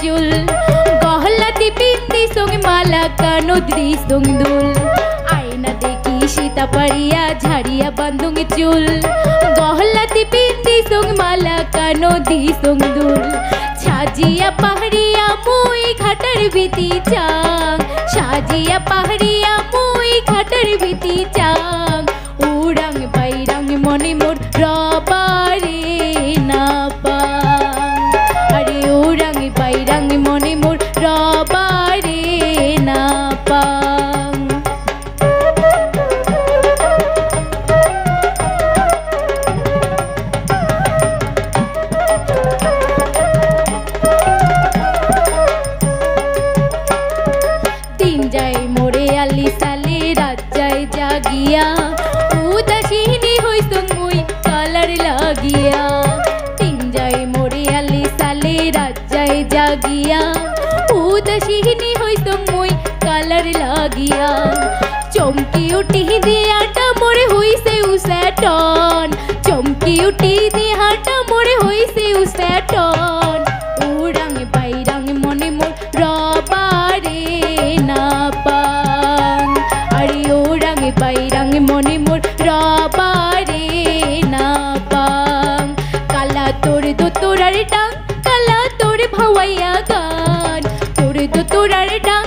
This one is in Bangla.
চুল গহলাতে পিন্দি সঙ্গে মালা কানো দিসুং দুল আয়না দেখি সীতা পারিয়া ঝাড়িয়া বান্ধুং চুল গহলাতে পিন্দি সঙ্গে মালা কানো দিসুং দুল সাজিয়া পাহাড়িয়া মুই ঘাটার ভীতি চাং সাজিয়া পাহাড়িয়া মুই ঘাটার ভীতি চাং উড়াং বাইরাং মনে মোর রবারে না পাং আরে উড়াং বাইরাং মনে মোর রবারে না পাং দিন যায় মোরে আলি সালে রাত যায় জাগিয়া উদাসীনী হইসুং মুই কালার লাগিয়া দিন যায় মোরে আলি সালে রাত যায় জাগিয়া উদাসীনী হইসুং মুই কালার লাগিয়া চমকি উঠি দিয়াটা মোরে হইছে উসাটন চমকি উঠি দিয়াটা মোরে হইছে উসাটন উড়াং বাইরাং মনে মোর রবারে না পাং আরে উড়াং বাইরাং মনে মোর রবারে না পাং কালা তোর দোতরার ডাং কালা তোর ভাওয়াইয়া গান তোর দোতরার ডাং